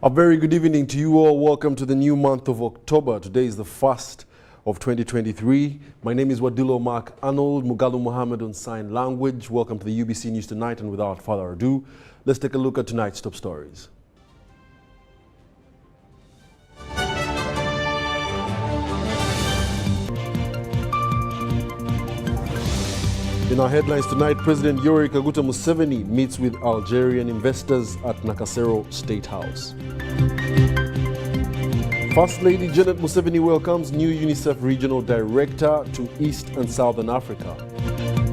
A very good evening to you all. Welcome to the new month of October. Today is the 1st of 2023. My name is Wadilo Mark Arnold, Mugalu Mohammed on sign language. Welcome to the UBC News Tonight, and without further ado, let's take a look at tonight's top stories. In our headlines tonight, President Yoweri Kaguta Museveni meets with Algerian investors at Nakasero State House. First Lady Janet Museveni welcomes new UNICEF Regional Director to East and Southern Africa.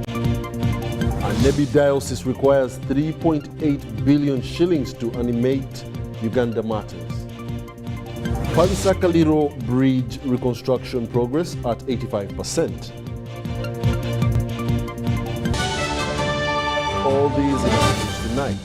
And Nebi Diocese requires 3.8 billion shillings to animate Uganda matters. Saka Bridge reconstruction progress at 85%. All these in our news tonight.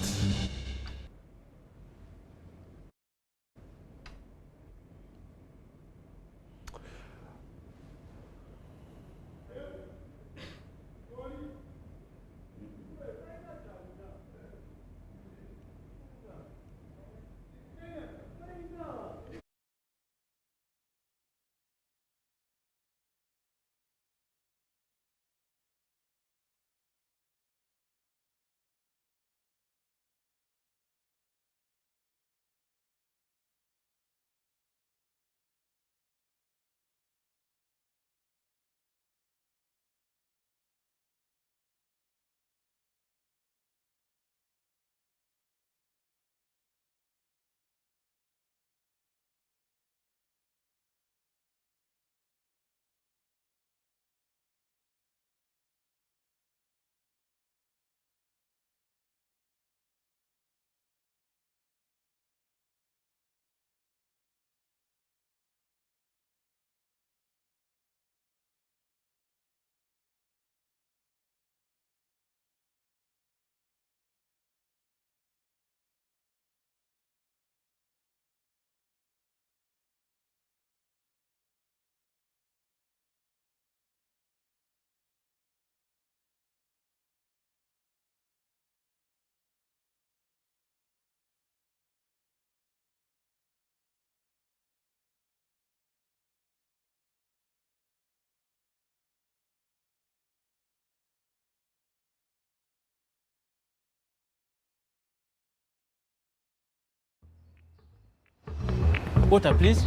Water, please.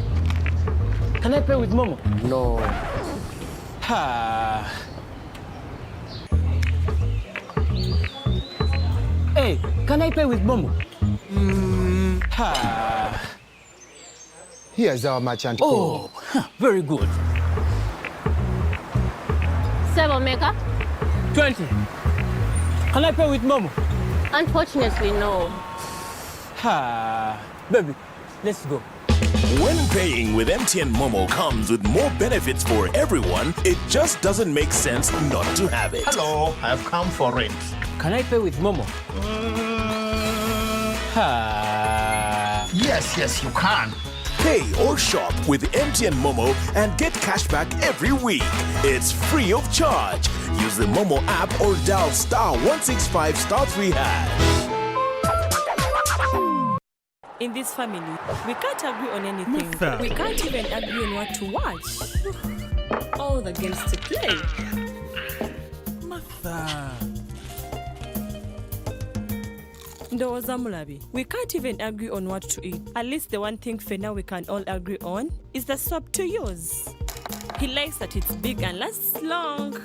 Can I pay with Momo? No. Ha. Hey, can I pay with Momo? Ha. Here's our merchant Oh, very good. 7 Mega? 20. Can I pay with Momo? Unfortunately, no. Ha. Baby, let's go. When paying with MTN Momo comes with more benefits for everyone, it just doesn't make sense not to have it. Hello, I've come for rent. Can I pay with Momo? Ha. Yes, you can. Pay or shop with MTN Momo and get cashback every week. It's free of charge. Use the Momo app or dial *165*3#. In this family, we can't agree on anything. Mother. We can't even agree on what to watch. All the games to play. Mother. Ndoza Mulabi, we can't even agree on what to eat. At least the one thing for now we can all agree on is the soap to use. He likes that it's big and lasts long.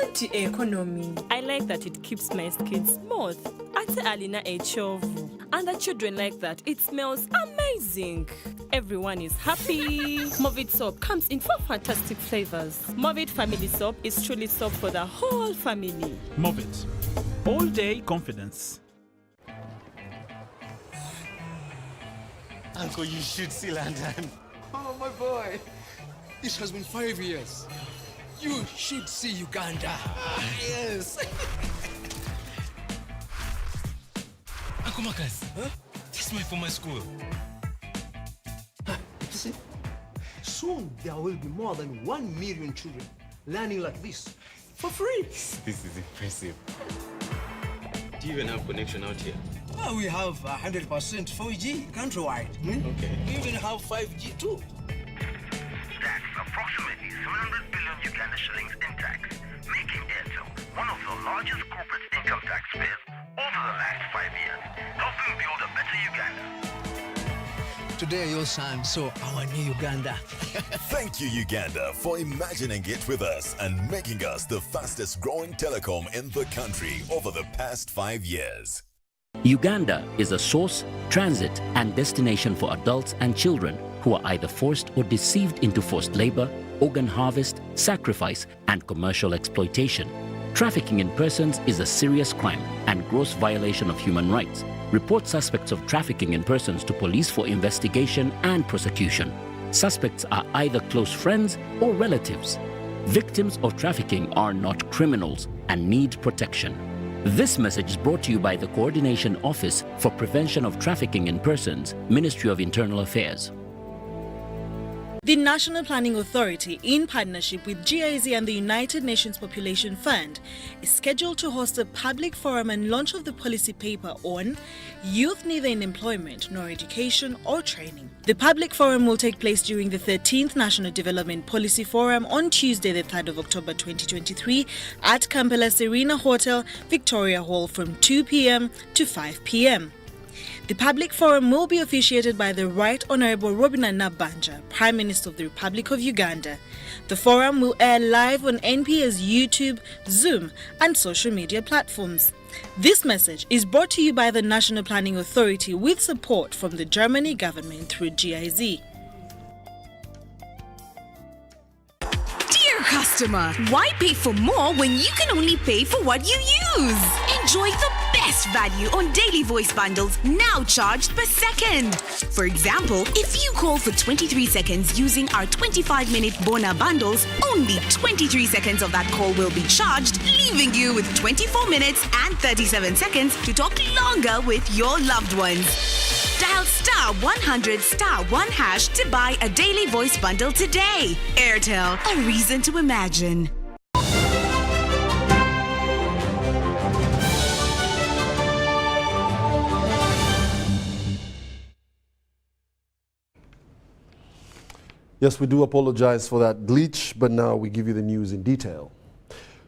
Anti-economy. I like that it keeps my skin smooth. Ate alina echovu. And the children like that. It smells amazing. Everyone is happy. Movit soap comes in 4 fantastic flavors. Movit family soap is truly soap for the whole family. Move it. All day confidence. Uncle, you should see London. Oh, my boy. This has been 5 years. You should see Uganda. Yes. Uncle Marcus, this is my former school. See, soon there will be more than 1 million children learning like this for free. This is impressive. Do you even have connection out here? Well, we have 100% 4G countrywide. Okay. We even have 5G too. That's approximately 700 billion Uganda shillings in tax, making Airtel one of the largest corporate income taxpayers over the last 5 years, helping build a better Uganda. Today your son saw our new Uganda. Thank you, Uganda, for imagining it with us and making us the fastest growing telecom in the country over the past 5 years. Uganda is a source, transit, and destination for adults and children who are either forced or deceived into forced labor, organ harvest, sacrifice, and commercial exploitation. Trafficking in persons is a serious crime and gross violation of human rights. Report suspects of trafficking in persons to police for investigation and prosecution. Suspects are either close friends or relatives. Victims of trafficking are not criminals and need protection. This message is brought to you by the Coordination Office for Prevention of Trafficking in Persons, Ministry of Internal Affairs. The National Planning Authority, in partnership with GIZ and the United Nations Population Fund, is scheduled to host a public forum and launch of the policy paper on youth neither in employment nor education or training. The public forum will take place during the 13th National Development Policy Forum on Tuesday, the 3rd of October 2023 at Kampala Serena Hotel, Victoria Hall from 2 p.m. to 5 p.m. The public forum will be officiated by the Right Honourable Robina Nabanja, Prime Minister of the Republic of Uganda. The forum will air live on NPA's YouTube, Zoom, and social media platforms. This message is brought to you by the National Planning Authority with support from the Germany government through GIZ. Dear customer, why pay for more when you can only pay for what you use? Enjoy the best value on daily voice bundles now charged per second. For example, if you call for 23 seconds using our 25-minute Bona bundles, only 23 seconds of that call will be charged, leaving you with 24 minutes and 37 seconds to talk longer with your loved ones. Dial *100 *1# to buy a daily voice bundle today. Airtel, a reason to imagine. Yes, we do apologize for that glitch, but now we give you the news in detail.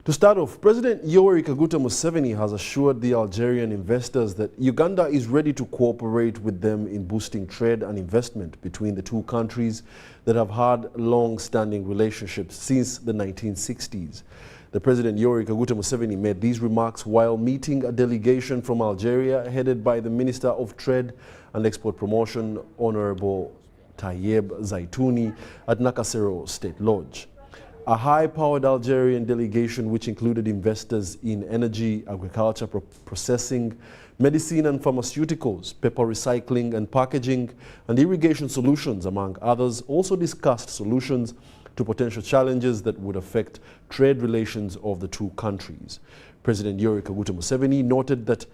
To start off, President Yoweri Kaguta Museveni has assured the Algerian investors that Uganda is ready to cooperate with them in boosting trade and investment between the two countries that have had long-standing relationships since the 1960s. The President Yoweri Kaguta Museveni made these remarks while meeting a delegation from Algeria headed by the Minister of Trade and Export Promotion, Honorable Tayeb Zaitouni, at Nakasero State Lodge. A high-powered Algerian delegation which included investors in energy, agriculture, processing, medicine and pharmaceuticals, paper recycling and packaging, and irrigation solutions, among others, also discussed solutions to potential challenges that would affect trade relations of the two countries. President Yoweri Kaguta Museveni noted that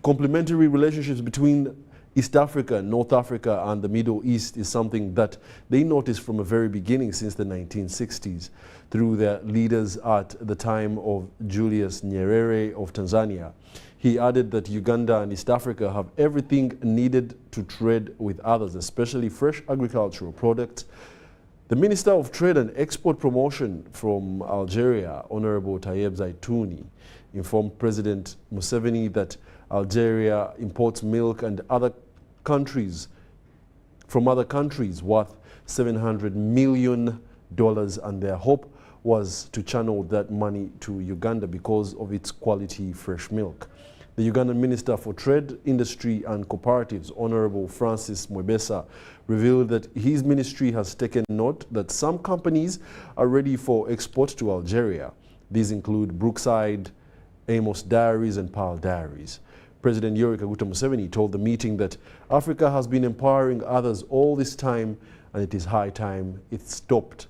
complementary relationships between East Africa, North Africa and the Middle East is something that they noticed from a very beginning since the 1960s through their leaders at the time of Julius Nyerere of Tanzania. He added that Uganda and East Africa have everything needed to trade with others, especially fresh agricultural products. The Minister of Trade and Export Promotion from Algeria, Honorable Tayeb Zaitouni, informed President Museveni that Algeria imports milk and other countries from other countries worth $700 million, and their hope was to channel that money to Uganda because of its quality fresh milk. The Ugandan Minister for Trade, Industry and Cooperatives, Honorable Francis Mwebesa, revealed that his ministry has taken note that some companies are ready for export to Algeria. These include Brookside, Amos Dairies and Pearl Dairies. President Yoweri Kaguta Museveni told the meeting that Africa has been empowering others all this time and it is high time it stopped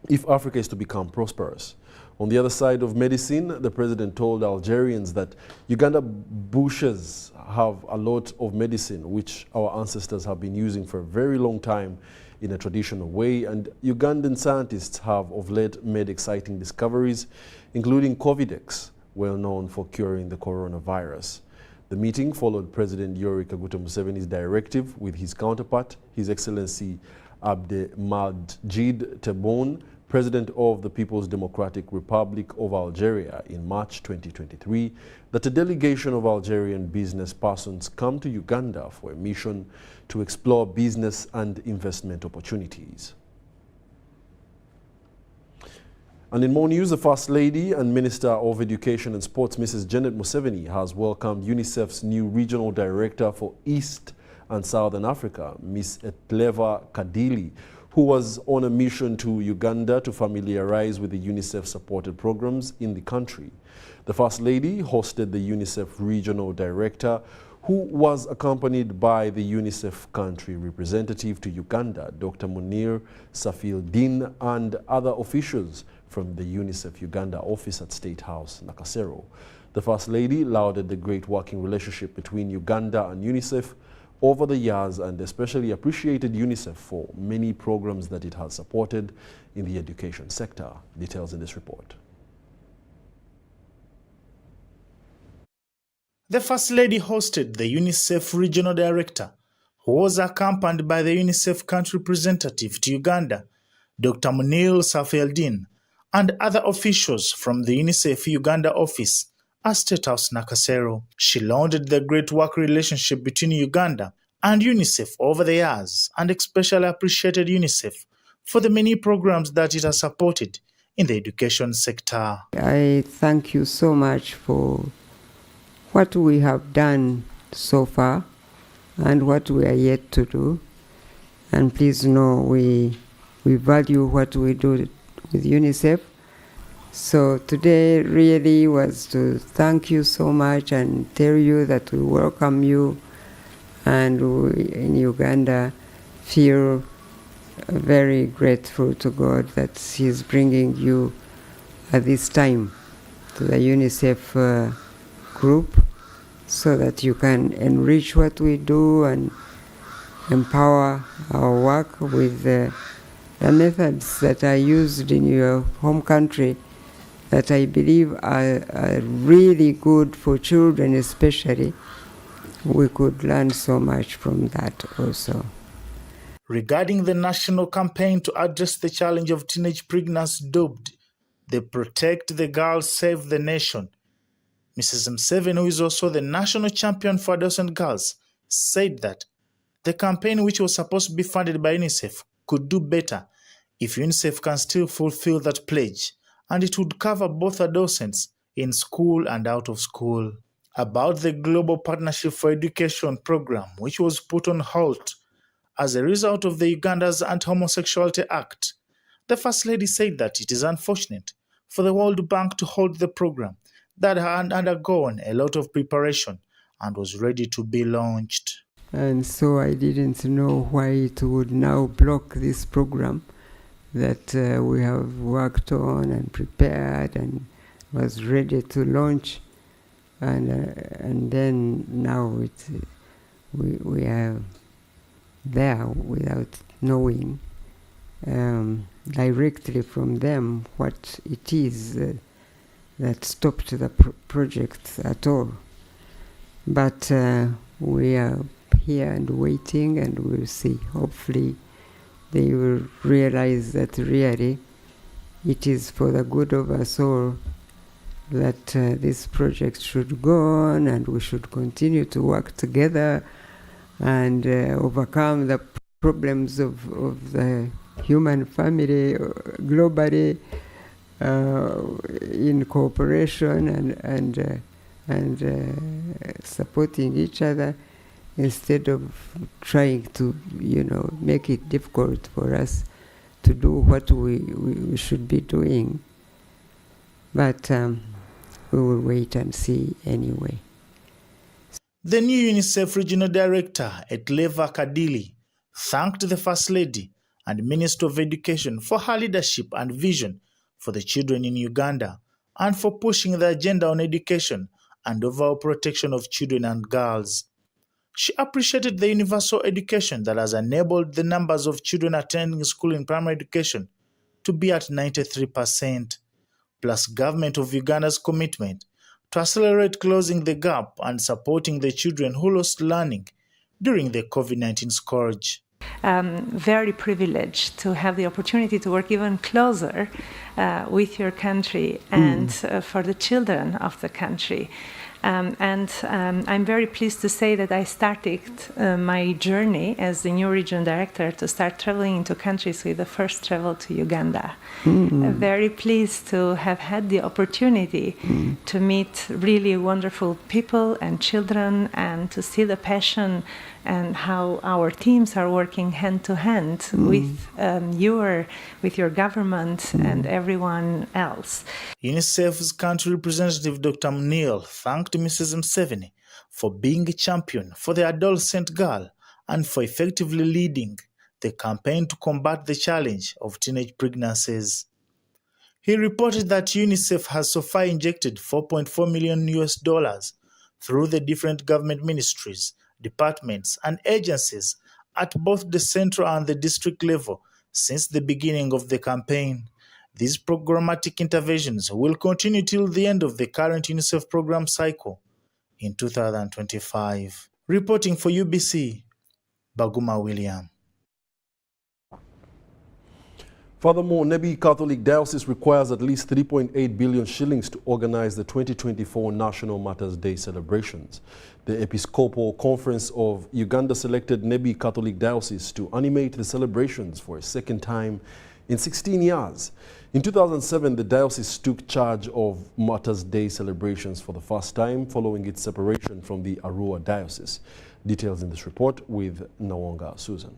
if Africa is to become prosperous. On the other side of medicine, the president told Algerians that Uganda bushes have a lot of medicine which our ancestors have been using for a very long time in a traditional way, and Ugandan scientists have of late made exciting discoveries, including Covidex, well known for curing the coronavirus. The meeting followed President Yoweri Kaguta Museveni's directive with his counterpart, His Excellency Abdelmadjid Tebboune, President of the People's Democratic Republic of Algeria, in March 2023, that a delegation of Algerian business persons come to Uganda for a mission to explore business and investment opportunities. And in more news, the First Lady and Minister of Education and Sports, Mrs. Janet Museveni, has welcomed UNICEF's new Regional Director for East and Southern Africa, Ms. Etleva Kadili, who was on a mission to Uganda to familiarize with the UNICEF-supported programs in the country. The First Lady hosted the UNICEF Regional Director, who was accompanied by the UNICEF country representative to Uganda, Dr. Munir Safieldin, and other officials from the UNICEF Uganda office at State House, Nakasero. The First Lady lauded the great working relationship between Uganda and UNICEF over the years and especially appreciated UNICEF for many programs that it has supported in the education sector. Details in this report. The First Lady hosted the UNICEF Regional Director, who was accompanied by the UNICEF country representative to Uganda, Dr. Munir Safieldin, and other officials from the UNICEF Uganda office at State House Nakasero. She lauded the great work relationship between Uganda and UNICEF over the years and especially appreciated UNICEF for the many programs that it has supported in the education sector. I thank you so much for what we have done so far and what we are yet to do. And please know we value what we do with UNICEF. So today really was to thank you so much and tell you that we welcome you, and we in Uganda feel very grateful to God that He's bringing you at this time to the UNICEF group so that you can enrich what we do and empower our work with the methods that are used in your home country that I believe are really good for children especially. We could learn so much from that also. Regarding the national campaign to address the challenge of teenage pregnancy dubbed the Protect the Girl, Save the Nation, Mrs. Museveni, who is also the national champion for adolescent girls, said that the campaign, which was supposed to be funded by UNICEF, could do better if UNICEF can still fulfill that pledge, and it would cover both adolescents in school and out of school. About the Global Partnership for Education program, which was put on hold as a result of the Uganda's Anti-Homosexuality Act, the First Lady said that it is unfortunate for the World Bank to hold the program that had undergone a lot of preparation and was ready to be launched. And so I didn't know why it would now block this program that we have worked on and prepared and was ready to launch, and then now we are there without knowing directly from them what it is that stopped the project at all. But we are here and waiting, and we'll see. Hopefully they will realize that really it is for the good of us all that this project should go on, and we should continue to work together and overcome the problems of the human family globally in cooperation and supporting each other, instead of trying to, make it difficult for us to do what we should be doing. But we will wait and see anyway. The new UNICEF Regional Director, Etleva Kadili, thanked the First Lady and Minister of Education for her leadership and vision for the children in Uganda and for pushing the agenda on education and overall protection of children and girls. She appreciated the universal education that has enabled the numbers of children attending school in primary education to be at 93%, plus government of Uganda's commitment to accelerate closing the gap and supporting the children who lost learning during the COVID-19 scourge. Very privileged to have the opportunity to work even closer with your country and for the children of the country. I'm very pleased to say that I started my journey as the new region director to start traveling into countries with the first travel to Uganda. Very pleased to have had the opportunity to meet really wonderful people and children and to see the passion and how our teams are working hand to hand with your government and everyone else. UNICEF's country representative Dr. Munil thanked Mrs. Museveni for being a champion for the adolescent girl and for effectively leading the campaign to combat the challenge of teenage pregnancies. He reported that UNICEF has so far injected $4.4 million through the different government ministries, departments and agencies at both the central and the district level since the beginning of the campaign. These programmatic interventions will continue till the end of the current UNICEF program cycle in 2025. Reporting for UBC, Baguma William. Furthermore, Nebi Catholic Diocese requires at least 3.8 billion shillings to organize the 2024 National Martyrs' Day celebrations. The Episcopal Conference of Uganda selected Nebi Catholic Diocese to animate the celebrations for a second time in 16 years. In 2007, the diocese took charge of Martyrs' Day celebrations for the first time following its separation from the Arua Diocese. Details in this report with Nawonga Susan.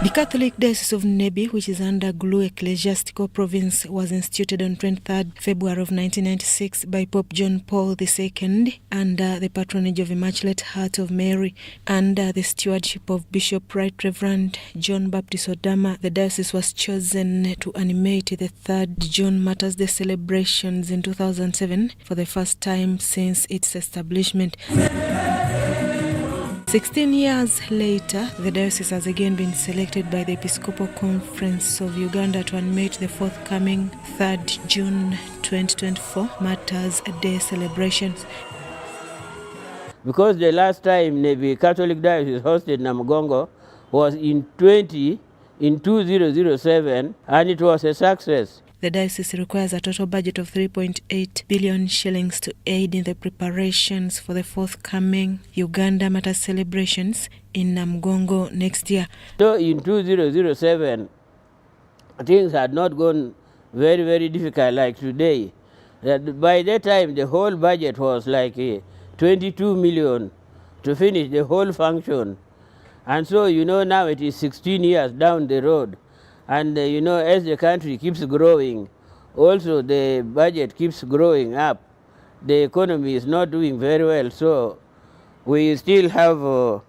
The Catholic Diocese of Nebi, which is under Gulu Ecclesiastical Province, was instituted on 23rd February of 1996 by Pope John Paul II under the patronage of Immaculate Heart of Mary. Under the stewardship of Bishop Right Reverend John Baptist Odama, the diocese was chosen to animate the third John Martyrs' Day celebrations in 2007 for the first time since its establishment. 16 years later, the diocese has again been selected by the Episcopal Conference of Uganda to animate the forthcoming 3rd June 2024 Martyrs' Day celebrations. Because the last time the Catholic Diocese hosted Namugongo was in 2007, and it was a success. The diocese requires a total budget of 3.8 billion shillings to aid in the preparations for the forthcoming Uganda Martyrs celebrations in Namugongo next year. So in 2007, things had not gone very, very difficult like today. By that time, the whole budget was like 22 million to finish the whole function. And so, now it is 16 years down the road. And, as the country keeps growing, also the budget keeps growing up. The economy is not doing very well, so we still have a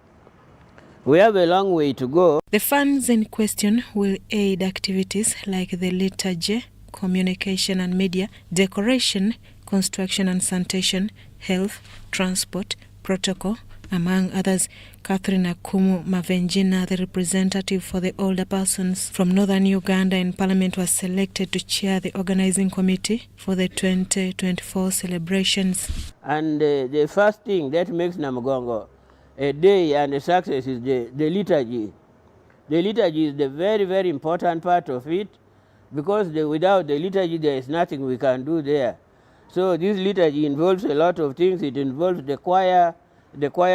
long way to go. The funds in question will aid activities like the liturgy, communication and media, decoration, construction and sanitation, health, transport, protocol, among others. Catherine Akumu Mavenjina, the representative for the older persons from northern Uganda in Parliament, was selected to chair the organizing committee for the 2024 celebrations. And the first thing that makes Namugongo a day and a success is the liturgy. The liturgy is the very, very important part of it, because without the liturgy there is nothing we can do there. So this liturgy involves a lot of things. It involves the choir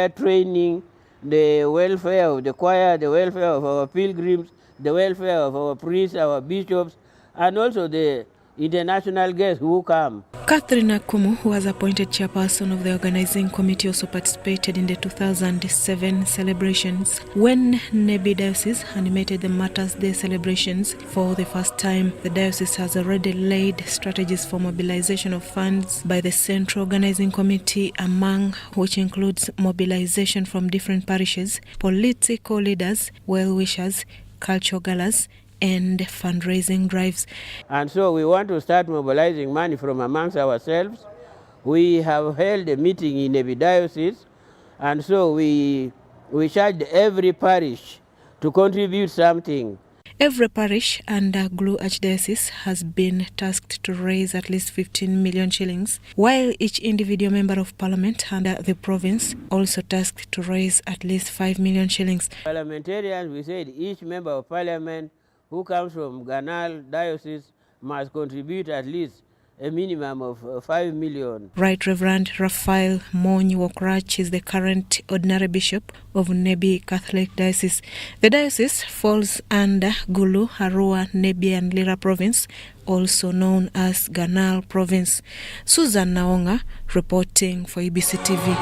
training, the welfare of the choir, the welfare of our pilgrims, the welfare of our priests, our bishops, and also the international guests who come. Catherine Akumu, who was appointed chairperson of the organizing committee, also participated in the 2007 celebrations when Nebi Diocese animated the Martyrs' Day celebrations for the first time. The diocese has already laid strategies for mobilization of funds by the central organizing committee, among which includes mobilization from different parishes, political leaders, well-wishers, cultural galas, and fundraising drives. And so we want to start mobilizing money from amongst ourselves. We have held a meeting in every diocese, and so we charged every parish to contribute something. Every parish under GLU Archdiocese has been tasked to raise at least 15 million shillings, while each individual member of parliament under the province also tasked to raise at least 5 million shillings. Parliamentarians, we said each member of parliament who comes from Ganal diocese must contribute at least a minimum of 5 million. Right Reverend Raphael Mony Wokrach is the current ordinary bishop of Nebi Catholic Diocese. The diocese falls under Gulu, Arua, Nebi and Lira province, also known as Ganal province. Susan Naonga reporting for UBC TV.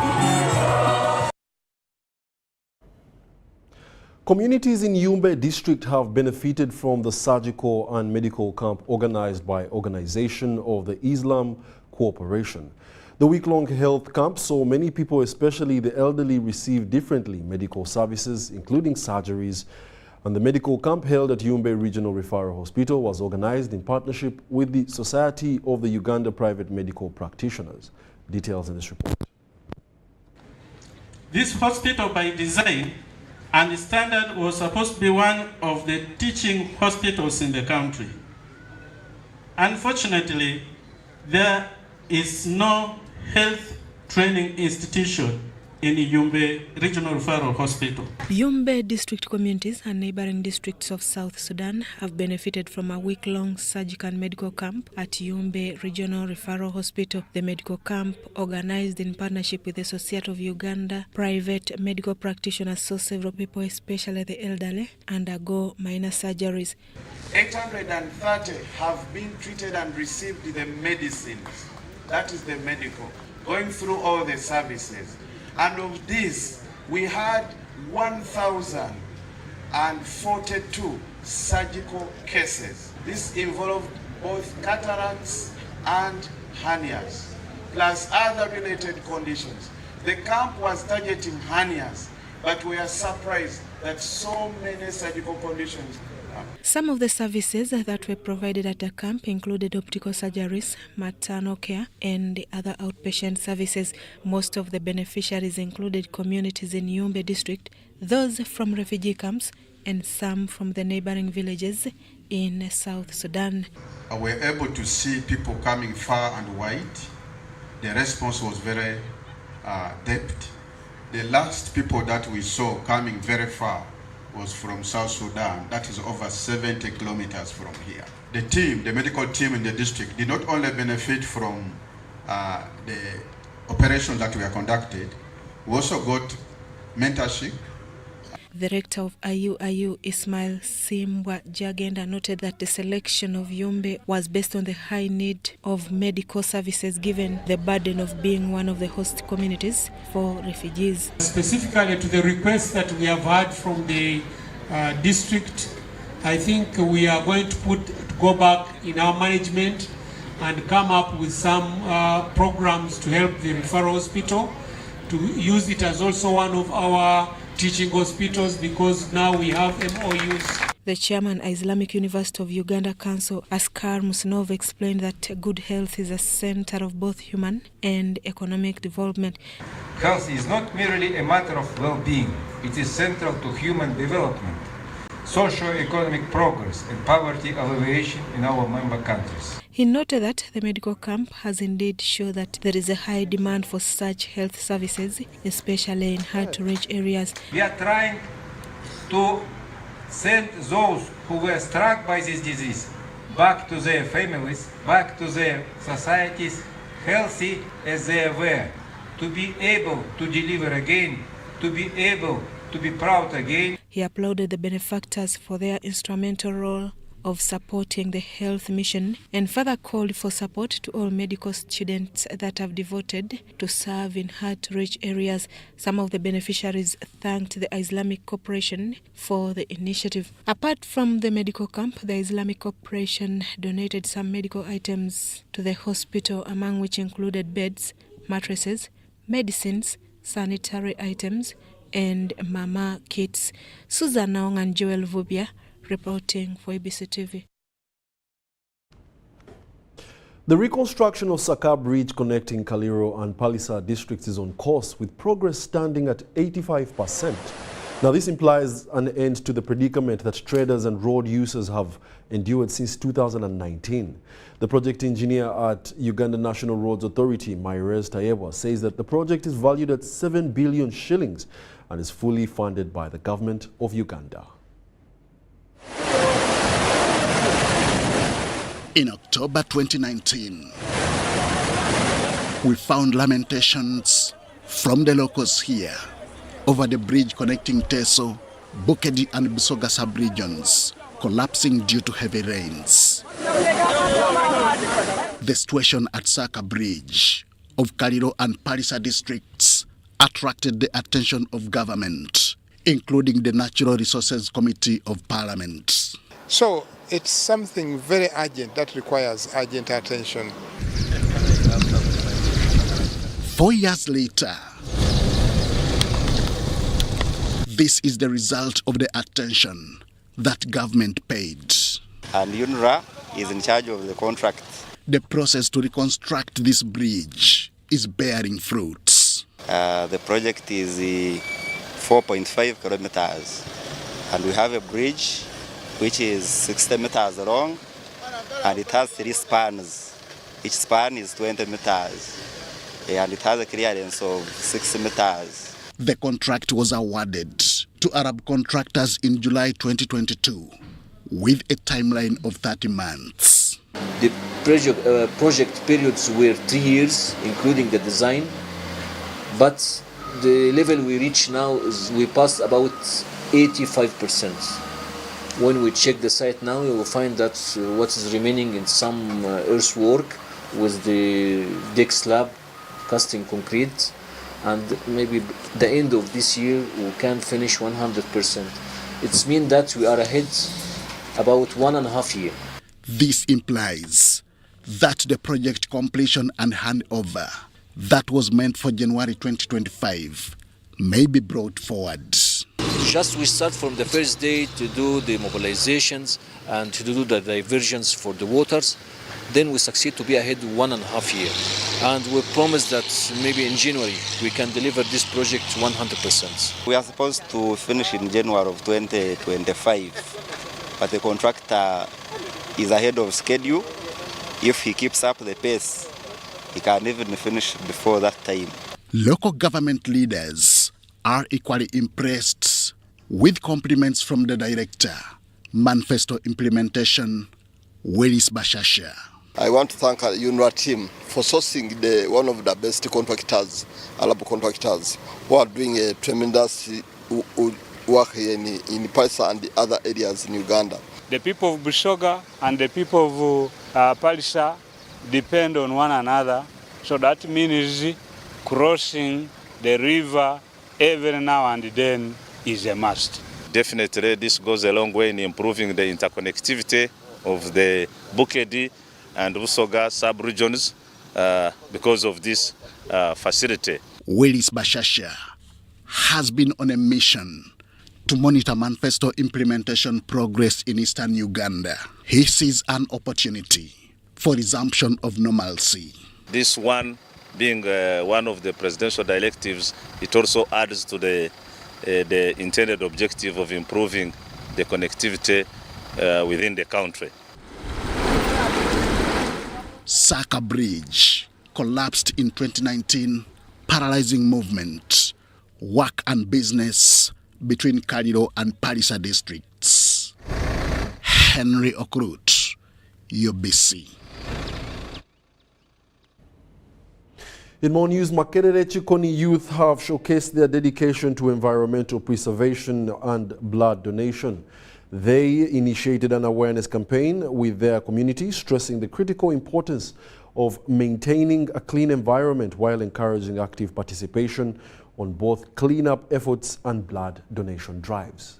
Communities in Yumbe district have benefited from the surgical and medical camp organized by Organization of the Islam Cooperation. The week-long health camp saw many people, especially the elderly, receive differently medical services, including surgeries. And the medical camp held at Yumbe Regional Referral Hospital was organized in partnership with the Society of the Uganda Private Medical Practitioners. Details in this report. This hospital, by design and standard, was supposed to be one of the teaching hospitals in the country. Unfortunately, there is no health training institution in Yumbe Regional Referral Hospital. Yumbe district communities and neighboring districts of South Sudan have benefited from a week-long surgical and medical camp at Yumbe Regional Referral Hospital. The medical camp, organized in partnership with the Society of Uganda Private Medical Practitioners, saw several people, especially the elderly, undergo minor surgeries. 830 have been treated and received the medicines. That is the medical, going through all the services. And of this, we had 1,042 surgical cases. This involved both cataracts and hernias, plus other related conditions. The camp was targeting hernias, but we are surprised that so many surgical conditions. Some of the services that were provided at the camp included optical surgeries, maternal care, and other outpatient services. Most of the beneficiaries included communities in Yumbe district, those from refugee camps, and some from the neighboring villages in South Sudan. We were able to see people coming far and wide. The response was very depth. The last people that we saw coming very far was from South Sudan. That is over 70 kilometers from here. The team, the medical team in the district, did not only benefit from the operations that were conducted, we also got mentorship. The rector of IUIU, Ismail Simbwa Jagenda, noted that the selection of Yumbe was based on the high need of medical services given the burden of being one of the host communities for refugees. Specifically to the requests that we have had from the district, I think we are going to go back in our management and come up with some programs to help the referral hospital, to use it as also one of our teaching hospitals, because now we have MOUs. The chairman, Islamic University of Uganda Council, Askar Musnov, explained that good health is a center of both human and economic development. Health is not merely a matter of well-being. It is central to human development, socio-economic progress, and poverty alleviation in our member countries. He noted that the medical camp has indeed shown that there is a high demand for such health services, especially in hard-to-reach areas. We are trying to send those who were struck by this disease back to their families, back to their societies, healthy as they were, to be able to deliver again, to be able to be proud again. He applauded the benefactors for their instrumental role of supporting the health mission, and further called for support to all medical students that have devoted to serve in hard-to-reach areas. Some of the beneficiaries thanked the Islamic Cooperation for the initiative. Apart from the medical camp, the Islamic Cooperation donated some medical items to the hospital, among which included beds, mattresses, medicines, sanitary items, and mama kits. Susan Naong and Joel Vubia reporting for UBC TV. The reconstruction of Saka Bridge connecting Kaliro and Palisa districts is on course, with progress standing at 85%. Now, this implies an end to the predicament that traders and road users have endured since 2019. The project engineer at Uganda National Roads Authority, Mairez Tayebwa, says that the project is valued at 7 billion shillings and is fully funded by the government of Uganda. In October 2019, we found lamentations from the locals here over the bridge connecting Teso, Bukedi and Busoga sub-regions collapsing due to heavy rains. The situation at Saka Bridge of Kaliro and Parisa districts attracted the attention of government, including the Natural Resources Committee of Parliament. So it's something very urgent that requires urgent attention. 4 years later, this is the result of the attention that government paid. And UNRWA is in charge of the contract. The process to reconstruct this bridge is bearing fruits. The project is 4.5 kilometers, and we have a bridge which is 60 meters long, and it has 3 spans. Each span is 20 meters, and it has a clearance of 6 meters. The contract was awarded to Arab contractors in July 2022 with a timeline of 30 months. The project periods were 3 years, including the design, but the level we reach now is we passed about 85%. When we check the site now, we will find that what is remaining in some earthwork with the deck slab, casting concrete, and maybe the end of this year we can finish 100%. It means that we are ahead about 1.5 years. This implies that the project completion and handover that was meant for January 2025 may be brought forward. Just we start from the first day to do the mobilizations and to do the diversions for the waters. Then we succeed to be ahead 1.5 years. And we promise that maybe in January we can deliver this project 100%. We are supposed to finish in January of 2025, but the contractor is ahead of schedule. If he keeps up the pace, he can even finish before that time. Local government leaders are equally impressed with compliments from the director, Manifesto Implementation, Willis Bashasha. I want to thank the UNRWA team for sourcing one of the best contractors, Arab contractors, who are doing a tremendous work here in Parish and the other areas in Uganda. The people of Busoga and the people of Parish depend on one another, so that means crossing the river every now and then is a must. Definitely this goes a long way in improving the interconnectivity of the Bukedi and Busoga sub-regions because of this facility. Willis Bashasha has been on a mission to monitor Manifesto implementation progress in Eastern Uganda. He sees an opportunity for resumption of normalcy. This one being one of the presidential directives, it also adds to the intended objective of improving the connectivity within the country. Saka Bridge collapsed in 2019, paralyzing movement, work and business between Kaliro and Parisa districts. Henry Okrut, UBC. In more news, Makerere Chikoni youth have showcased their dedication to environmental preservation and blood donation. They initiated an awareness campaign with their community, stressing the critical importance of maintaining a clean environment while encouraging active participation on both cleanup efforts and blood donation drives.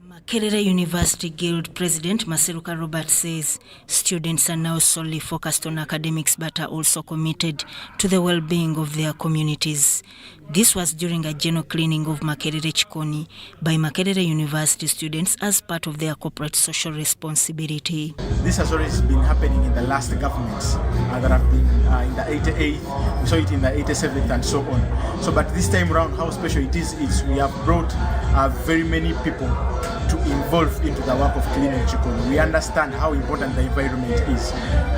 Makerere University Guild President Maseruka Robert says students are now solely focused on academics but are also committed to the well-being of their communities. This was during a general cleaning of Makerere Chikoni by Makerere University students as part of their corporate social responsibility. This has always been happening in the last governments that have been in the 88th, we saw it in the 87th and so on. So, but this time around, how special it is we have brought very many people to involve into the work of cleaning Chikoni. We understand how important the environment is.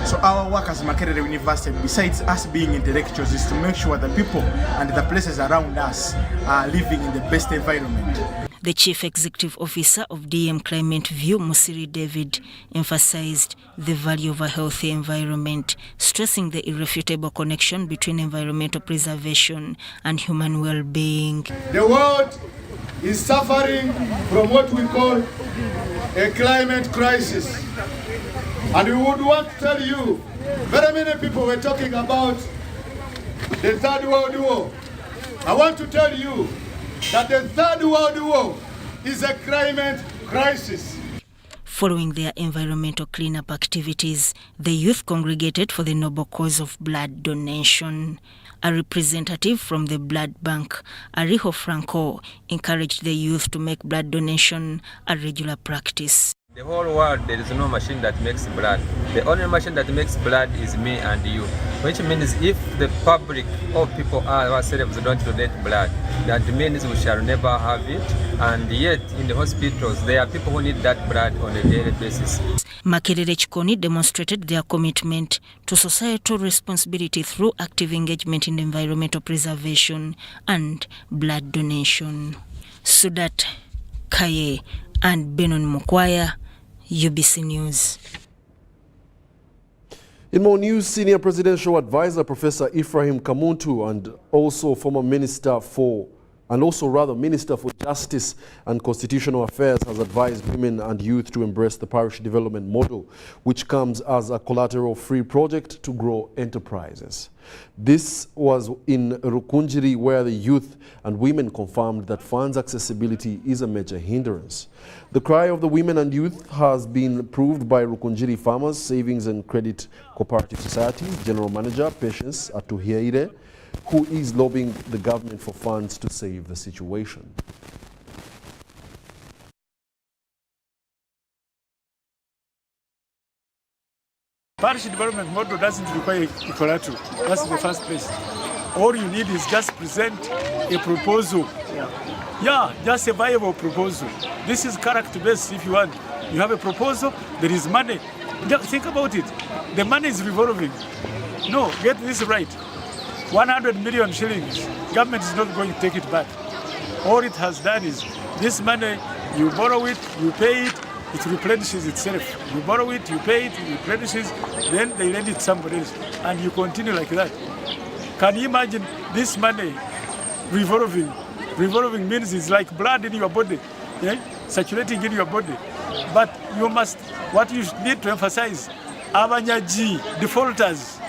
So our work as Makerere University, besides us being intellectuals, is to make sure the people and the places around us are living in the best environment. The Chief Executive Officer of DM Climate View, Musiri David, emphasized the value of a healthy environment, stressing the irrefutable connection between environmental preservation and human well-being. The world is suffering from what we call a climate crisis. And we would want to tell you, very many people were talking about the Third World War. I want to tell you that the Third World War is a climate crisis. Following their environmental cleanup activities, the youth congregated for the noble cause of blood donation. A representative from the blood bank, Ariho Franco, encouraged the youth to make blood donation a regular practice. The whole world, there is no machine that makes blood. The only machine that makes blood is me and you. Which means if the public or people ourselves don't donate blood, that means we shall never have it. And yet, in the hospitals, there are people who need that blood on a daily basis. Makerere Chikoni demonstrated their commitment to societal responsibility through active engagement in environmental preservation and blood donation. Sudat Kaye and Benon Mukwaya, UBC News. In more news, Senior Presidential Advisor Professor Ephraim Kamuntu and also Minister for Justice and Constitutional Affairs has advised women and youth to embrace the parish development model, which comes as a collateral-free project to grow enterprises. This was in Rukunjiri, where the youth and women confirmed that funds accessibility is a major hindrance. The cry of the women and youth has been proved by Rukunjiri Farmers Savings and Credit Cooperative Society's General Manager, Patience Atuhiaire, who is lobbying the government for funds to save the situation. Parish development model doesn't require a collateral. That's the first place. All you need is just present a proposal. Yeah, just a viable proposal. This is character-based if you want. You have a proposal, there is money. Think about it. The money is revolving. No, get this right. 100 million shillings. Government is not going to take it back. All it has done is this money, you borrow it, you pay it, it replenishes itself. You borrow it, you pay it, it replenishes, then they lend it to somebody else. And you continue like that. Can you imagine this money revolving? Revolving means it's like blood in your body, circulating in your body. But you must, what you need to emphasize, abanyaji, defaulters,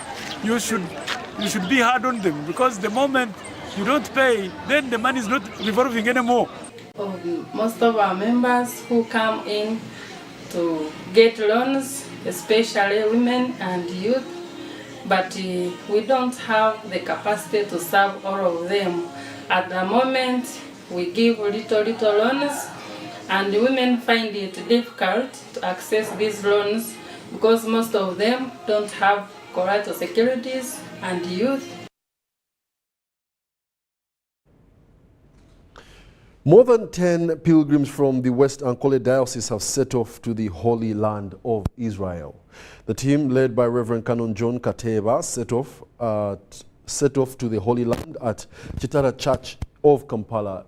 you should be hard on them, because the moment you don't pay, then the money is not revolving anymore. Most of our members who come in to get loans, especially women and youth, but we don't have the capacity to serve all of them. At the moment, we give little loans, and women find it difficult to access these loans because most of them don't have collateral securities, and youth. More than 10 pilgrims from the West Ankole Diocese have set off to the Holy Land of Israel. The team, led by Reverend Canon John Kateba, set off to the Holy Land at Chitara Church of Kampala,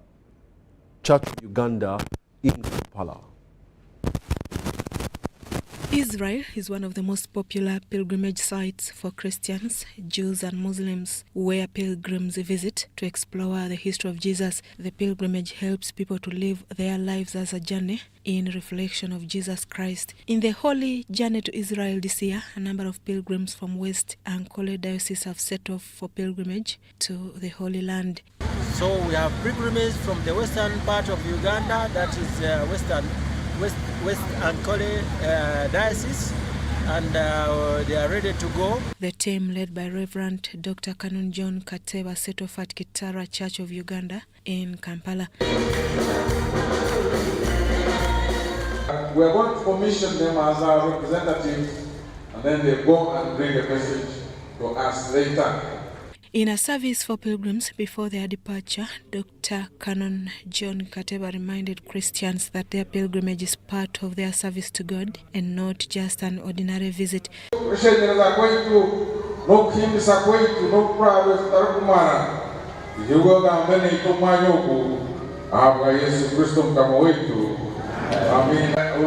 Church of Uganda in Kampala. Israel is one of the most popular pilgrimage sites for Christians, Jews and Muslims, where pilgrims visit to explore the history of Jesus. The pilgrimage helps people to live their lives as a journey in reflection of Jesus Christ. In the Holy Journey to Israel this year, a number of pilgrims from West Ankole Diocese have set off for pilgrimage to the Holy Land. So we have pilgrims from the western part of Uganda, that is West Ankole Diocese, and they are ready to go. The team, led by Reverend Dr. Canon John Kateba, set off at Kitara Church of Uganda in Kampala. We are going to commission them as our representatives, and then they go and bring a message to us later. In a service for pilgrims before their departure, Dr. Canon John Kateba reminded Christians that their pilgrimage is part of their service to God and not just an ordinary visit. I would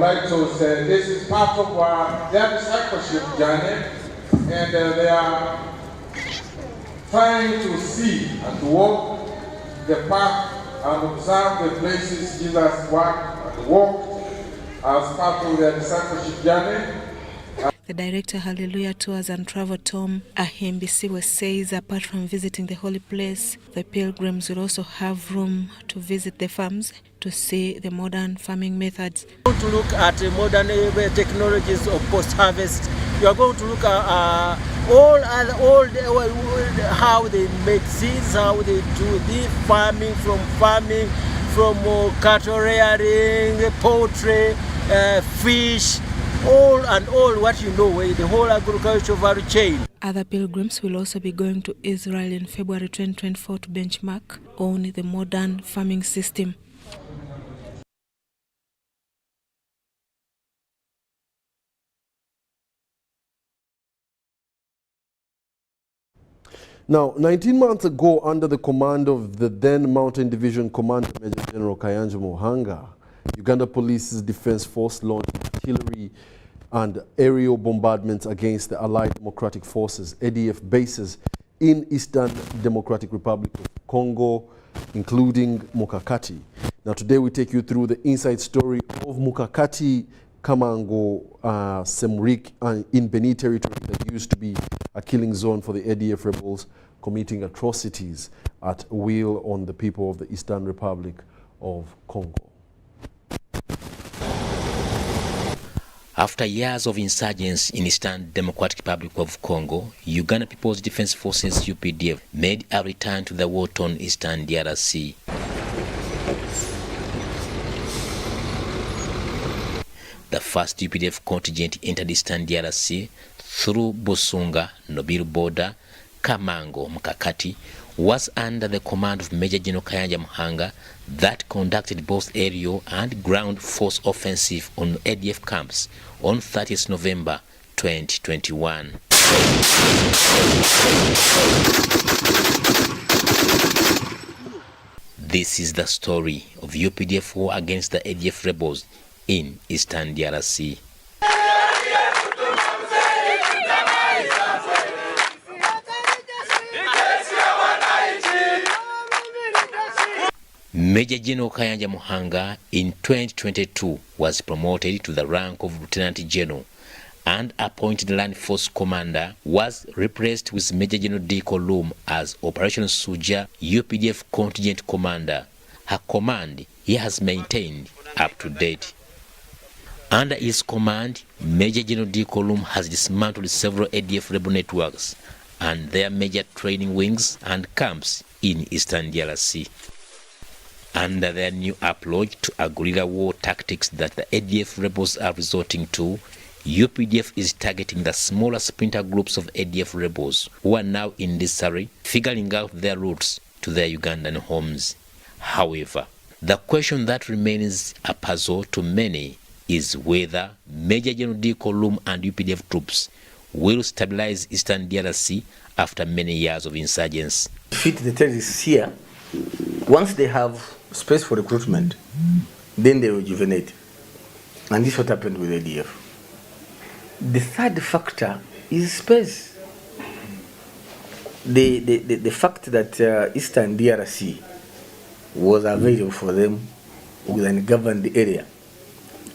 like to say this is part of their discipleship journey, and they are trying to see and to walk the path and observe the places Jesus walked as part of their discipleship journey. The director, Hallelujah Tours and Travel, Tom Ahimbisiwe, says apart from visiting the holy place, the pilgrims will also have room to visit the farms to see the modern farming methods. We are going to look at modern technologies of post-harvest. You are going to look at how they make seeds, how they do the farming, from cattle rearing, poultry, fish, all what you know, the whole agricultural value chain. Other pilgrims will also be going to Israel in February 2024 to benchmark on the modern farming system. Now, 19 months ago, under the command of the then Mountain Division Commander Major General Kayanja Muhanga, Uganda Police's Defense Force launched artillery and aerial bombardments against the Allied Democratic Forces, ADF bases in Eastern Democratic Republic of Congo, including Mukakati. Now, today we take you through the inside story of Mukakati, Kamango, Semrik, in Beni territory that used to be a killing zone for the ADF rebels committing atrocities at will on the people of the Eastern Republic of Congo. After years of insurgents in Eastern Democratic Republic of Congo, Uganda People's Defense Forces UPDF made a return to the war-torn Eastern DRC. The first UPDF contingent entered Eastern DRC through Busunga, Nobiru border, Kamango, Mukakati, was under the command of Major General Kayanja Muhanga that conducted both aerial and ground force offensive on ADF camps on 30th November 2021. This is the story of UPDF war against the ADF rebels in Eastern DRC. Major General Kayanja Muhanga in 2022 was promoted to the rank of Lieutenant General and appointed Land Force Commander, was replaced with Major General Diko Loom as Operation Suja UPDF Contingent Commander. Her command he has maintained up to date. Under his command, Major General Diko Loom has dismantled several ADF rebel networks and their major training wings and camps in Eastern DRC. Under their new approach to a guerrilla war tactics that the ADF rebels are resorting to, UPDF is targeting the smaller splinter groups of ADF rebels who are now in disarray, figuring out their routes to their Ugandan homes. However, the question that remains a puzzle to many is whether Major General Diko Loom and UPDF troops will stabilize Eastern DRC after many years of insurgents. Defeat the terrorists here. Once they have space for recruitment, then they rejuvenate. And this is what happened with ADF. The third factor is space. The fact that Eastern DRC was available for them within a governed area,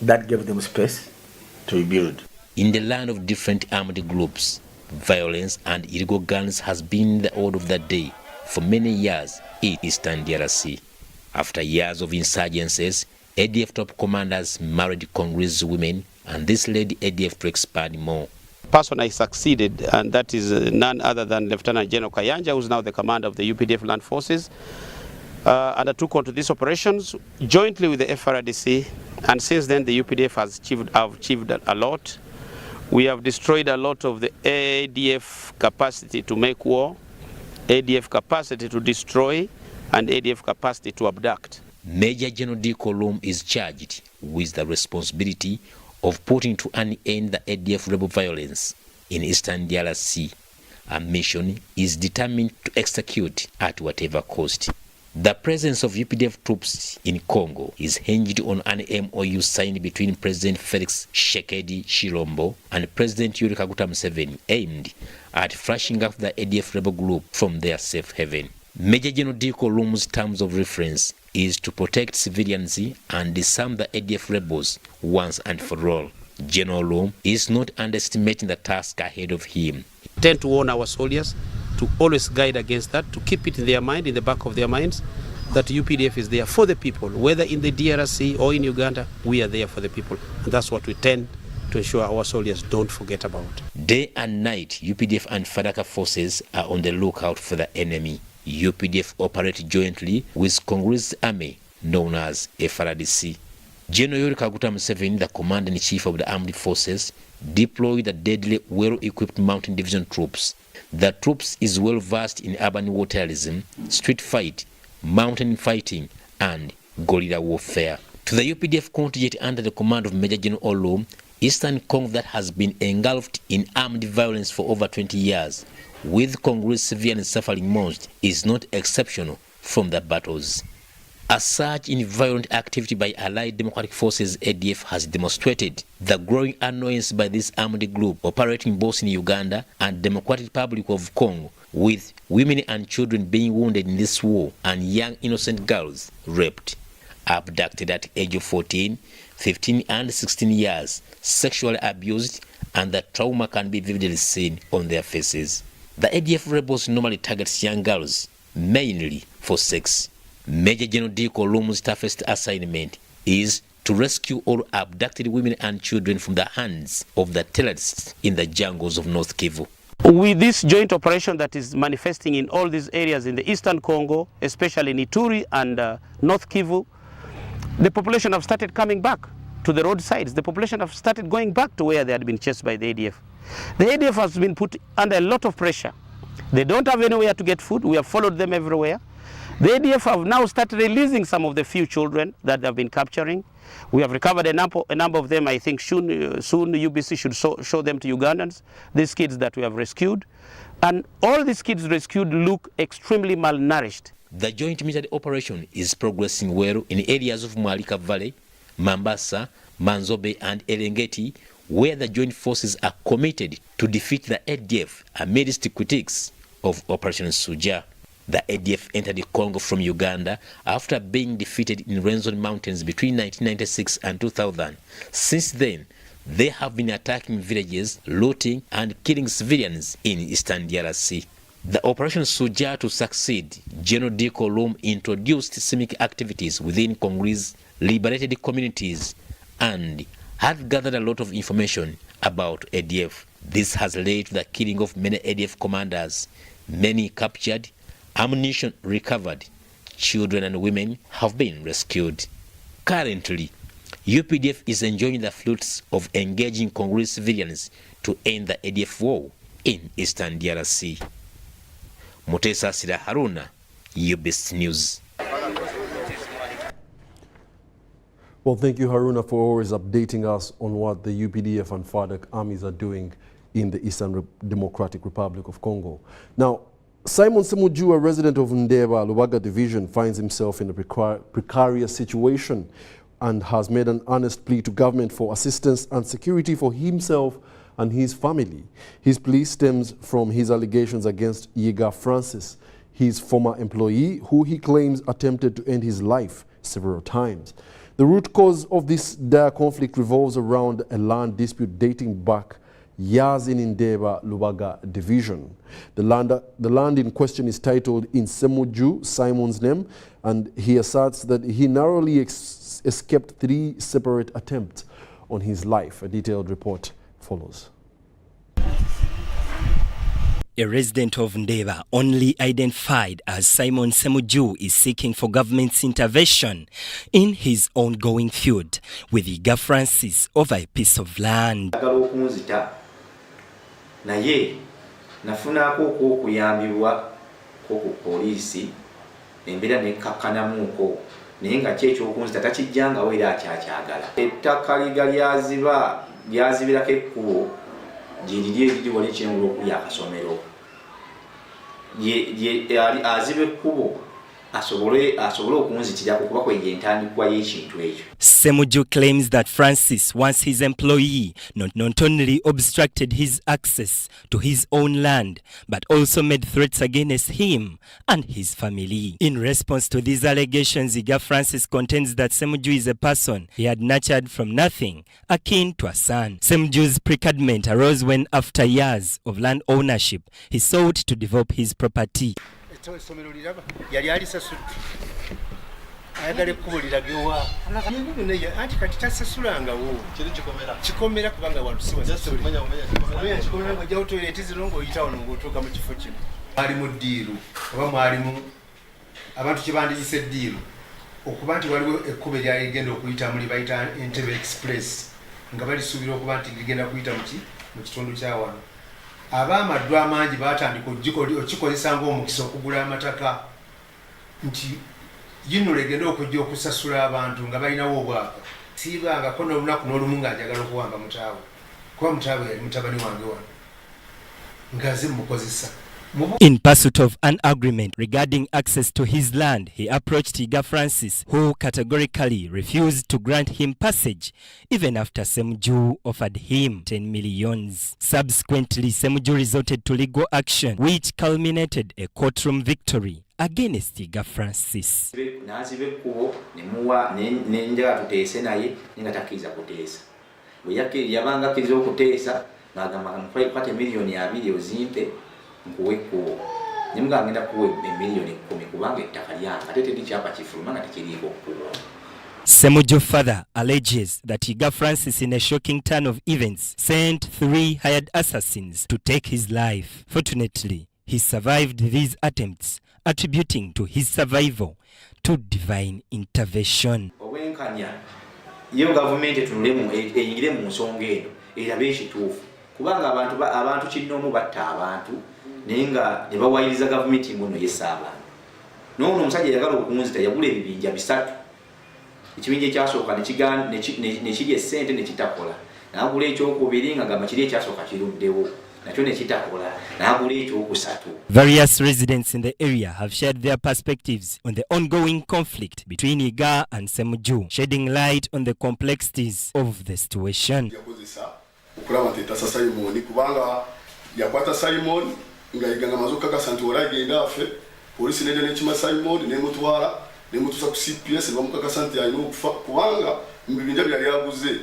that gave them space to rebuild. In the land of different armed groups, violence and illegal guns has been the order of the day for many years in Eastern DRC. After years of insurgencies, ADF top commanders married Congolese women, and this led ADF to expand more. Person I succeeded, and that is none other than Lieutenant General Kayanja, who is now the commander of the UPDF Land Forces, undertook onto these operations jointly with the FRDC, and since then the UPDF has achieved a lot. We have destroyed a lot of the ADF capacity to make war, ADF capacity to destroy, and ADF capacity to abduct. Major General Diko Loom is charged with the responsibility of putting to an end the ADF rebel violence in Eastern DRC. A mission is determined to execute at whatever cost. The presence of UPDF troops in Congo is hinged on an MOU signed between President Felix Tshisekedi Tshilombo and President Yoweri Kaguta Museveni, aimed at flushing out the ADF rebel group from their safe haven. Major General Diko Loom's terms of reference is to protect civilians and disarm the ADF rebels once and for all. General Loom is not underestimating the task ahead of him. We tend to warn our soldiers to always guide against that, to keep it in their mind, in the back of their minds, that UPDF is there for the people. Whether in the DRC or in Uganda, we are there for the people. And that's what we tend to ensure our soldiers don't forget about. Day and night, UPDF and FADAKA forces are on the lookout for the enemy. UPDF operate jointly with Congolese army known as FRDC. General Yoweri Kaguta Museveni, the commander-in-chief of the armed forces, deployed the deadly, well-equipped mountain division troops. The troops is well-versed in urban wartailism, street fight, mountain fighting, and guerrilla warfare. To the UPDF contingent under the command of Major General Olom, Eastern Congo that has been engulfed in armed violence for over 20 years, with Congolese civilians suffering most, is not exceptional from the battles. A surge in violent activity by Allied Democratic Forces ADF has demonstrated the growing annoyance by this armed group operating both in Uganda and Democratic Republic of Congo, with women and children being wounded in this war and young innocent girls raped, abducted at age of 14, 15 and 16 years, sexually abused, and the trauma can be vividly seen on their faces. The ADF rebels normally target young girls, mainly for sex. Major General Diko Loom's toughest assignment is to rescue all abducted women and children from the hands of the terrorists in the jungles of North Kivu. With this joint operation that is manifesting in all these areas in the Eastern Congo, especially in Ituri and North Kivu, the population have started coming back to the roadsides. The population have started going back to where they had been chased by the ADF. The ADF has been put under a lot of pressure. They don't have anywhere to get food. We have followed them everywhere. The ADF have now started releasing some of the few children that they have been capturing. We have recovered a number of them. I think soon UBC should show them to Ugandans, these kids that we have rescued. And all these kids rescued look extremely malnourished. The joint military operation is progressing well in areas of Mwalika Valley, Mambasa, Manzobe and Erengeti, where the joint forces are committed to defeat the ADF amidst critiques of Operation Suja. The ADF entered the Congo from Uganda after being defeated in Renzone Mountains between 1996 and 2000. Since then, they have been attacking villages, looting and killing civilians in Eastern DRC. The Operation Suja to succeed, General Diko Loom introduced seismic activities within Congolese liberated communities and had gathered a lot of information about ADF. This has led to the killing of many ADF commanders, many captured, ammunition recovered, children and women have been rescued. Currently, UPDF is enjoying the fruits of engaging Congolese civilians to end the ADF war in Eastern DRC. Teresa Sida Haruna, UBC News. Well, thank you, Haruna, for always updating us on what the UPDF and FADAK armies are doing in the Eastern Democratic Republic of Congo. Now, Simon Semuju, a resident of Ndeba, Lubaga Division, finds himself in a precarious situation and has made an earnest plea to government for assistance and security for himself and his family. His plea stems from his allegations against Yiga Francis, his former employee, who he claims attempted to end his life several times. The root cause of this dire conflict revolves around a land dispute dating back Yazinindeba Lubaga Division. The land in question is titled in Semuju, Simon's name, and he asserts that he narrowly escaped 3 separate attempts on his life. A detailed report follows. A resident of Ndeba, only identified as Simon Semuju, is seeking for government's intervention in his ongoing feud with Iga Francis over a piece of land. Naye nafunako okuyambibwa ku poliisi embeera nekkakanamuuko naye nga kyekyokunzita takijjangawo era akyakyagala. Ettaka liga lyazibirako ekkubo gye liri eriri wali ekyengula okuli akasomero aziba ekkubo asobole okunzitirako kuba kwe entandikwa y'ekintu ekyo. Semuju claims that Francis, once his employee, not only obstructed his access to his own land, but also made threats against him and his family. In response to these allegations, Iga Francis contends that Semuju is a person he had nurtured from nothing, akin to a son. Semuju's predicament arose when, after years of land ownership, he sought to develop his property. ayagala ekkubo liragewa anti kati tasasulangawo kikomera kubanga wantu sikikomera ng'ojjawo toileeti zino ng'oyita wano ng'otuuka mu kifo kino. Mwalimu ddiiru oba mwalimu abantu kye bandiyise ddiiru okuba nti waliwo ekkubo eryali ligenda okuyitamu lye bayita Entebbe Express nga balisuubira okuba nti ligenda kuyita mu kitundu kya wano. Ab'amaddu amangi baatandika okikozesa ng'omukisa okugula amataka nti yino legenda okujja okusasula abantu nga balinawo obwaka. Siibangako n'olunaku n'olumu ng'ajagala okuwamba mutaawe kuba mutaawe yali mutabani wange wano ng'aze mukozesa. In pursuit of an agreement regarding access to his land, he approached Iga Francis, who categorically refused to grant him passage, even after Semuju offered him 10 million. Subsequently, Semuju resorted to legal action, which culminated a courtroom victory against Iga Francis. Nazibe ekkubo nemuwa nenjala tuteese naye nga takkiriza kuteesa. Bwe yabanga akkiriza okuteesa n'agamba mukate miliyoni 2 ozimpe nkuwe ekkubo. Naye muga ngenda kuwa miliyoni 10 kubanga ettaka lyange ate teri kyapa kifuluma nga tekiriiko kkubo. Semuju further alleges that Iga Francis, in a shocking turn of events, sent 3 hired assassins to take his life. Fortunately, he survived these attempts, attributing to his survival to divine intervention. Obwenkanya iyo government eyingire mu nsonga eno erabe ekituufu kubanga abantu kinoomu batta abantu naye nga ne bawayiriza government ngono yessa abantu. N'ono omusajja yagala okunzita yagula ebibinja 3. Ekibinja ekyasooka ne kirya essente ne kitakola. N'agula ekyokubiri nga gamba kiri ekyasooka kiruddewo. Various residents in the area have shared their perspectives on the ongoing conflict between Iga and Semuju, shedding light on the complexities of the situation. Yakwata Simon nga iganga mazuka kasanti oragenda afe polisi nende nechima Simon nemutwala nemutusa ku CPS bamuka kasanti ayino kufa kubanga mbibinja byali yaguze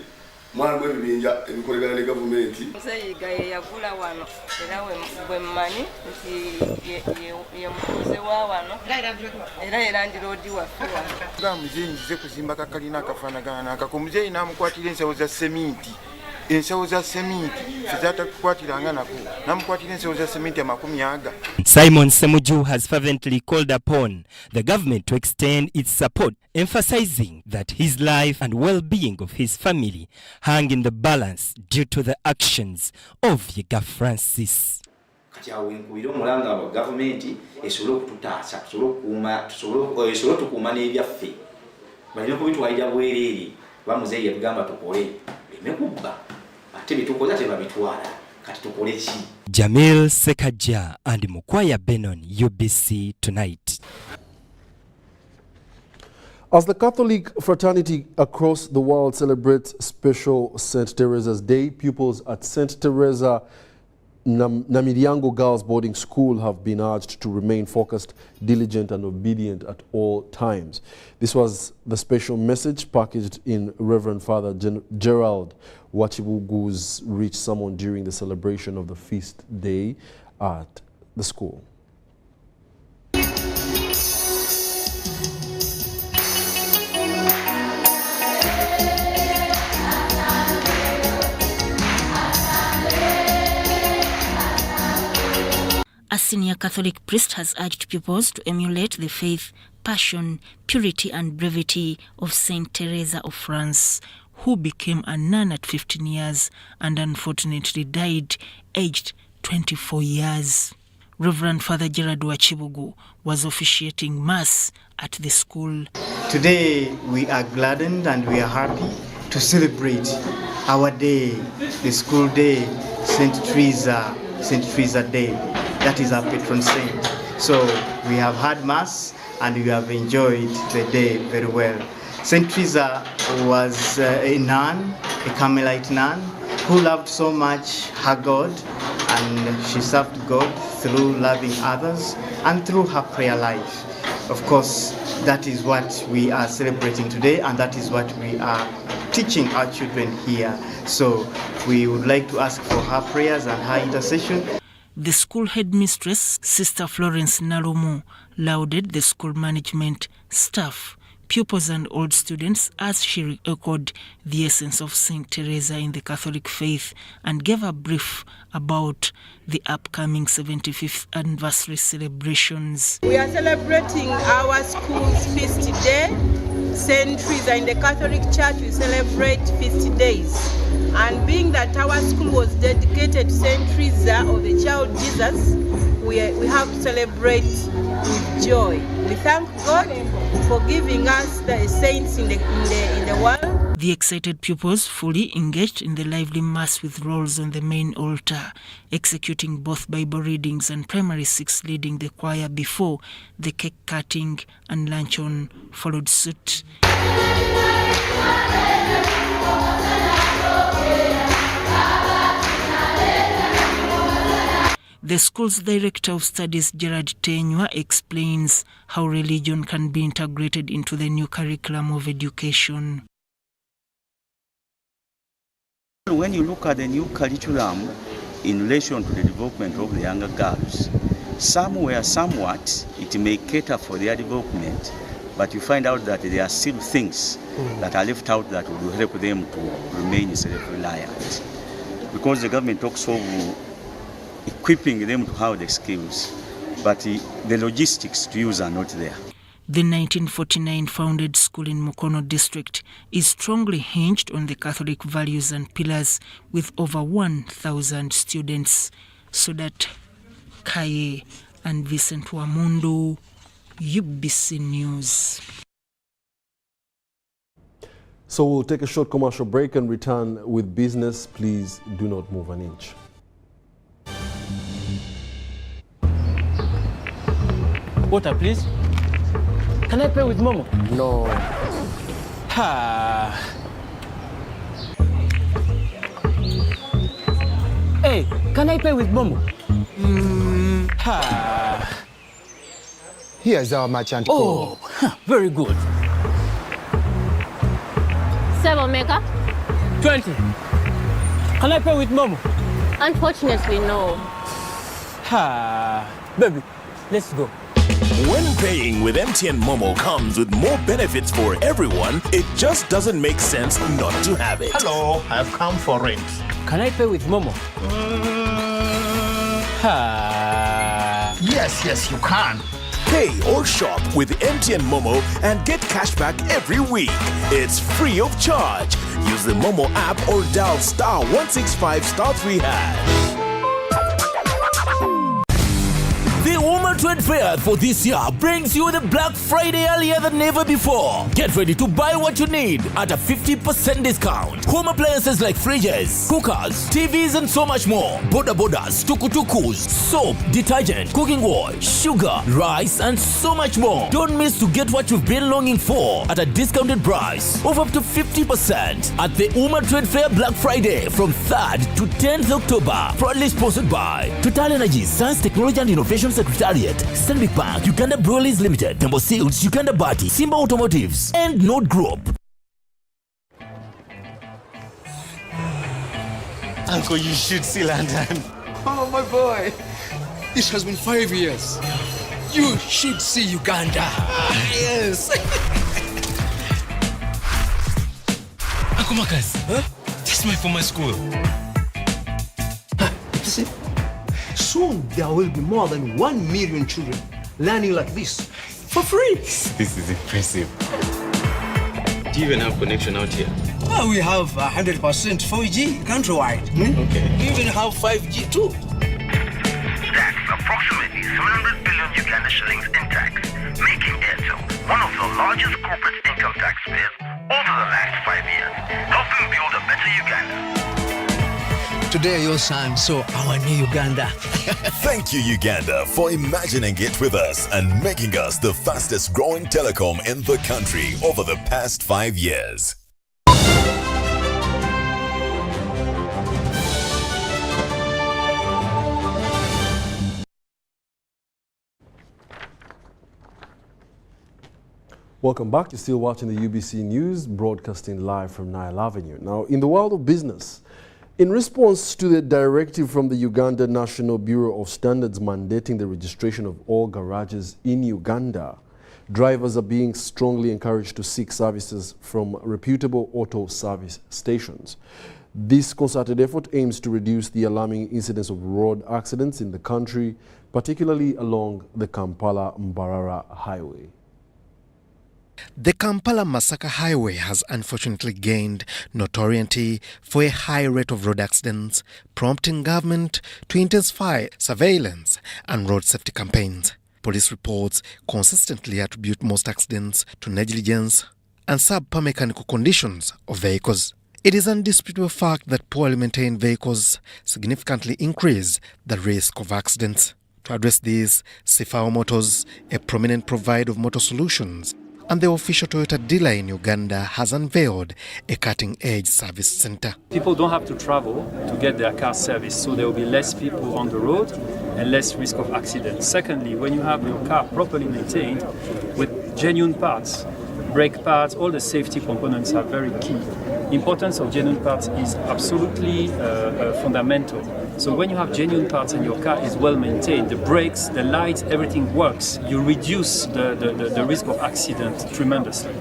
mwana mwe bibinja ebikolegana ne government Musayiga yagula wano era bwe mmanyi nti ye mukoze wa wano era erandirodi waffe ngamuzinjize kuzimba kakalina akafaanagana akakomuzeyi n'amukwatira ensawo za seminti. Simon Semuju has fervently called upon the government to extend its support, emphasizing that his life and well-being of his family hang in the balance due to the actions of Iga Francis. Jamil Sekaja and Mukwaya Benon, UBC Tonight. As the Catholic fraternity across the world celebrates special St. Teresa's Day, pupils at St. Teresa Namiryango Girls Boarding School have been urged to remain focused, diligent and obedient at all times. This was the special message packaged in Reverend Father Gerald Wachibugu's rich sermon during the celebration of the feast day at the school. A senior Catholic priest has urged pupils to emulate the faith, passion, purity and brevity of Saint Teresa of France, who became a nun at 15 years and unfortunately died aged 24 years. Reverend Father Gerard Wachibugu was officiating Mass at the school. Today we are gladdened and we are happy to celebrate our day, the school day, Saint Teresa Day. That is our patron saint. So we have had Mass and we have enjoyed the day very well. Saint Teresa was a nun, a Carmelite nun, who loved so much her God, and she served God through loving others and through her prayer life. Of course, that is what we are celebrating today, and that is what we are teaching our children here. So we would like to ask for her prayers and her intercession. The school headmistress, Sister Florence Nalumu, lauded the school management, staff, pupils and old students as she echoed the essence of Saint Teresa in the Catholic faith and gave a brief about the upcoming 75th anniversary celebrations. We are celebrating our school's feast day. Saint Teresa in the Catholic Church, we celebrate feast days. And being that our school was dedicated to Saint Teresa of the Child Jesus, we have to celebrate with joy. We thank God for giving us the saints in the world. The excited pupils fully engaged in the lively Mass with roles on the main altar, executing both Bible readings and primary six leading the choir before the cake cutting and luncheon followed suit. The school's Director of Studies, Gerard Tenywa, explains how religion can be integrated into the new curriculum of education. When you look at the new curriculum in relation to the development of the younger girls, somewhere, somewhat, it may cater for their development, but you find out that there are still things that are left out that will help them to remain self-reliant. Because the government talks of equipping them to have the skills, but the logistics to use are not there. The 1949 founded school in Mukono district is strongly hinged on the Catholic values and pillars with over 1,000 students. So that Kaye and Vincent Wamundu, UBC News. So we'll take a short commercial break and return with business. Please do not move an inch. Water, please. Can I pay with Momo? No. Hey, can I pay with Momo? Here's our merchant code. Very good. 7 mega? 20. Can I pay with Momo? Unfortunately, no. Baby, let's go. When paying with MTN Momo comes with more benefits for everyone, it just doesn't make sense not to have it. Hello, I've come for rent. Can I pay with Momo? Yes, you can. Pay or shop with MTN Momo and get cash back every week. It's free of charge. Use the Momo app or dial *165*3#. The woman UMA Trade Fair for this year brings you the Black Friday earlier than ever before. Get ready to buy what you need at a 50% discount. Home appliances like fridges, cookers, TVs and so much more. Boda bodas, tukutukus, soap, detergent, cooking oil, sugar, rice and so much more. Don't miss to get what you've been longing for at a discounted price of up to 50% at the UMA Trade Fair Black Friday from 3rd to 10th October. Proudly sponsored by Total Energy, Science, Technology and Innovation Secretariat, Stanbic Bank, Uganda Breweries Limited, Tembo Seals, Uganda Bati, Simba Automotives, and Node Group. Uncle, you should see London. Oh, my boy. This has been 5 years. You should see Uganda. Yes. Uncle Marcus, huh? That's my former school. See, soon there will be more than 1 million children learning like this for free. This is impressive. Do you even have connection out here? Well, we have 100% 4G countrywide. Okay. We even have 5G too. That's approximately 700 billion Uganda shillings in tax, making Airtel one of the largest corporate income taxpayers over the last 5 years, helping build a better Uganda. Today your son saw our new Uganda. Thank you, Uganda, for imagining it with us and making us the fastest growing telecom in the country over the past 5 years. Welcome back. You're still watching the UBC News, broadcasting live from Nile Avenue. Now, in the world of business, in response to the directive from the Uganda National Bureau of Standards mandating the registration of all garages in Uganda, drivers are being strongly encouraged to seek services from reputable auto service stations. This concerted effort aims to reduce the alarming incidence of road accidents in the country, particularly along the Kampala-Mbarara Highway. The Kampala-Masaka Highway has unfortunately gained notoriety for a high rate of road accidents, prompting government to intensify surveillance and road safety campaigns. Police reports consistently attribute most accidents to negligence and subpar mechanical conditions of vehicles. It is an indisputable fact that poorly maintained vehicles significantly increase the risk of accidents. To address this, Sifao Motors, a prominent provider of motor solutions, and the official Toyota dealer in Uganda has unveiled a cutting-edge service center. People don't have to travel to get their car serviced, so there will be less people on the road and less risk of accidents. Secondly, when you have your car properly maintained with genuine parts, brake parts, all the safety components are very key. Importance of genuine parts is absolutely fundamental. So when you have genuine parts and your car is well maintained, the brakes, the lights, everything works, you reduce the risk of accident tremendously.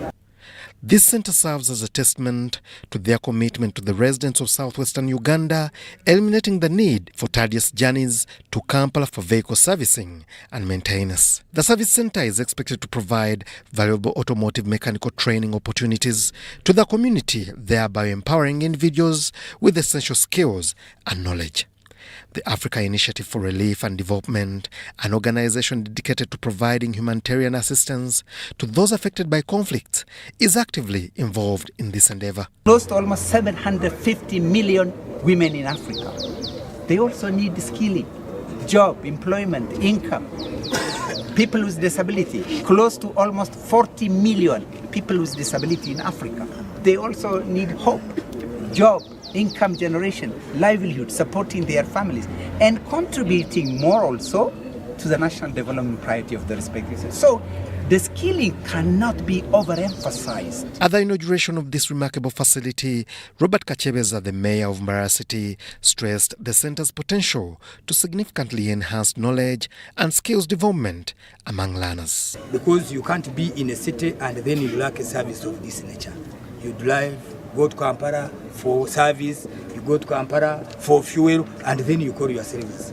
This center serves as a testament to their commitment to the residents of southwestern Uganda, eliminating the need for tedious journeys to Kampala for vehicle servicing and maintenance. The service center is expected to provide valuable automotive mechanical training opportunities to the community, thereby empowering individuals with essential skills and knowledge. The Africa Initiative for Relief and Development, an organization dedicated to providing humanitarian assistance to those affected by conflict, is actively involved in this endeavor. Close to almost 750 million women in Africa. They also need skilling, job, employment, income. People with disability, close to almost 40 million people with disability in Africa. They also need hope, job, income generation, livelihood, supporting their families, and contributing more also to the national development priority of the respective states. So the skilling cannot be overemphasized. At the inauguration of this remarkable facility, Robert Kachebeza, the mayor of Mbarara City, stressed the center's potential to significantly enhance knowledge and skills development among learners. Because you can't be in a city and then you lack a service of this nature. You drive, go to Kampala for service, you go to Kampala for fuel, and then you call yourselves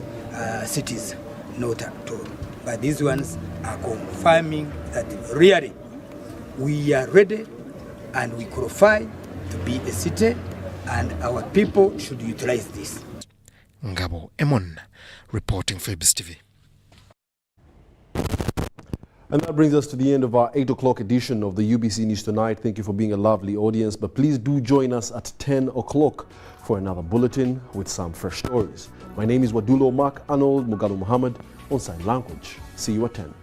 cities, not at all. But these ones are confirming that really we are ready and we qualify to be a city, and our people should utilize this. Ngabo Emon, reporting for UBC TV. And that brings us to the end of our 8 o'clock edition of the UBC News Tonight. Thank you for being a lovely audience, but please do join us at 10 o'clock for another bulletin with some fresh stories. My name is Wadulo Mark Arnold Mugalu Muhammad on Sign Language. See you at 10.